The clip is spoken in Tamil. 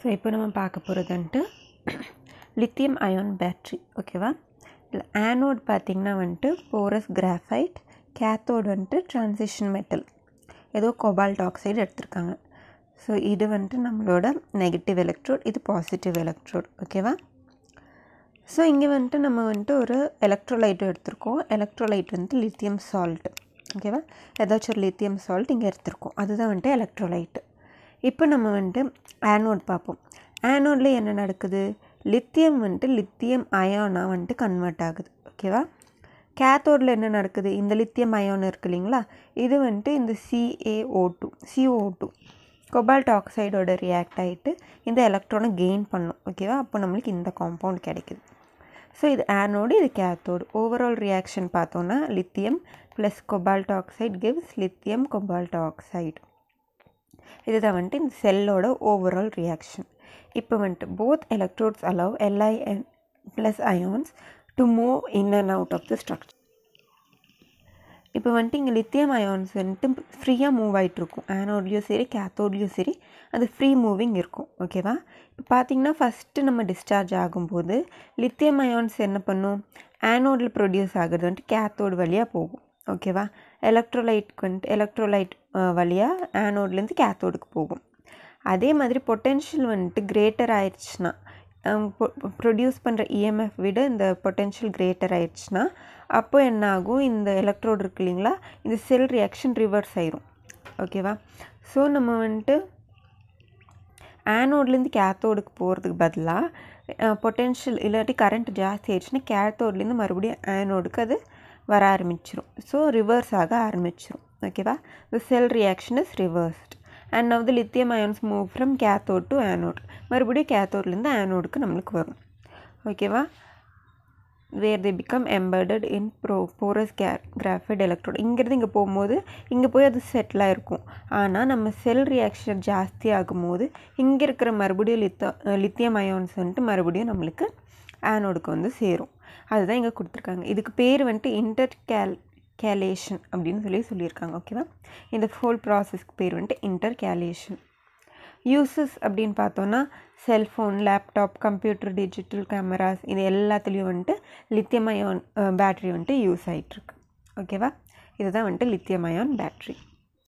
ஸோ இப்போ நம்ம பார்க்க போகிறது வந்துட்டு லித்தியம் அயான் பேட்ரி. ஓகேவா? இல்லை ஆனோட் பார்த்திங்கன்னா வந்துட்டு போரஸ் கிராஃபைட், கேத்தோடு வந்துட்டு ட்ரான்சிஷன் மெட்டல், ஏதோ கோபால்ட் ஆக்சைடு எடுத்திருக்காங்க. ஸோ இது வந்துட்டு நம்மளோட நெகட்டிவ் எலக்ட்ரோட், இது பாசிட்டிவ் எலக்ட்ரோட். ஓகேவா? ஸோ இங்கே வந்துட்டு நம்ம வந்துட்டு ஒரு எலக்ட்ரோலைட்டும் எடுத்திருக்கோம். எலக்ட்ரோலைட் வந்துட்டு லித்தியம் சால்ட். ஓகேவா? ஏதாச்சும் ஒரு லித்தியம் சால்ட் இங்கே எடுத்திருக்கோம். அதுதான் வந்துட்டு எலக்ட்ரோலைட்டு. இப்போ நம்ம வந்துட்டு ஆனோட் பார்ப்போம். ஆனோடில் என்ன நடக்குது? லித்தியம் வந்துட்டு லித்தியம் அயானாக வந்துட்டு கன்வெர்ட் ஆகுது. ஓகேவா? கேத்தோடில் என்ன நடக்குது? இந்த லித்தியம் அயான் இருக்குது இல்லைங்களா, இது வந்துட்டு இந்த CO2 கோபால்ட் ஆக்சைடோட ரியாக்ட் ஆகிட்டு இந்த எலக்ட்ரானை கெயின் பண்ணும். ஓகேவா? அப்போ நம்மளுக்கு இந்த காம்பவுண்ட் கிடைக்குது. ஸோ இது ஆனோடு, இது கேத்தோடு. ஓவரால் ரியாக்ஷன் பார்த்தோன்னா lithium plus cobalt oxide gives lithium cobalt oxide. இதுதான் வந்துட்டு இந்த செல்லோட ஓவரால் ரியாக்ஷன். இப்போ வந்துட்டு both electrodes allow Li plus ions to move in and out of the structure. இப்போ வந்துட்டு இங்கே லித்தியம் அயான்ஸ் வந்துட்டு ஃப்ரீயாக மூவ் ஆகிட்ருக்கும். ஆனோட்லேயும் சரி கேத்தோட்லேயும் சரி அது ஃப்ரீ மூவிங் இருக்கும். ஓகேவா? இப்போ பார்த்திங்கன்னா ஃபஸ்ட்டு நம்ம டிஸ்சார்ஜ் ஆகும்போது லித்தியம் அயான்ஸ் என்ன பண்ணும்? ஆனோடில் ப்ரொடியூஸ் ஆகிறது வந்துட்டு கேத்தோடு வழியாக போகும். ஓகேவா? எலக்ட்ரோலைட்டுக்கு வந்துட்டு எலக்ட்ரோலைட் வழியாக ஆனோட்லேருந்து கேத்தோடுக்கு போகும். அதே மாதிரி பொட்டென்ஷியல் வந்துட்டு கிரேட்டர் ஆயிடுச்சுன்னா, ப்ரொடியூஸ் பண்ணுற EMF விட இந்த பொட்டென்ஷியல் கிரேட்டர் ஆயிடுச்சுன்னா அப்போ என்ன ஆகும்? இந்த எலக்ட்ரோடு இருக்கு இல்லைங்களா, இந்த செல் ரியாக்ஷன் ரிவர்ஸ் ஆயிரும். ஓகேவா? ஸோ நம்ம வந்துட்டு ஆனோட்லேருந்து கேத்தோடுக்கு போகிறதுக்கு பதிலாக பொட்டென்ஷியல் இல்லாட்டி கரண்ட் ஜாஸ்தி ஆயிடுச்சுன்னா கேத்தோட்லேருந்து மறுபடியும் ஆனோடுக்கு அது வர ஆரம்பிச்சிடும். ஸோ ரிவர்ஸ் ஆக ஆரம்பிச்சிடும். ஓகேவா? The cell reaction is reversed and now the lithium ions move from cathode to anode. மறுபடியும் கேத்தோட்லேருந்து ஆனோடுக்கு நம்மளுக்கு வரும். ஓகேவா? Where they become embedded in porous graphite electrode. இங்கேருந்து இங்கே போகும்போது இங்கே போய் அது செட்டில் ஆகிருக்கும். ஆனால் நம்ம செல் ரியாக்ஷன் ஜாஸ்தி ஆகும்போது இங்கே இருக்கிற மறுபடியும் லித்தியம் அயான்ஸ் வந்துட்டு மறுபடியும் நம்மளுக்கு ஆனோடுக்கு வந்து சேரும். அதுதான் இங்கே கொடுத்துருக்காங்க. இதுக்கு பேர் வந்துட்டு இன்டர்கேலேஷன் அப்படின்னு சொல்லியிருக்காங்க. ஓகேவா? இந்த ஹோல் ப்ராசஸ்க்கு பேர் வந்துட்டு இன்டர்கேலேஷன். யூசஸ் அப்படின்னு பார்த்தோன்னா cellphone, laptop, computer, digital cameras, இது எல்லாத்துலேயும் வந்துட்டு லித்தியம் அயான் பேட்ரி வந்துட்டு யூஸ் ஆகிட்டுருக்கு. ஓகேவா? இதுதான் வந்துட்டு லித்தியம் அயான் பேட்ரி.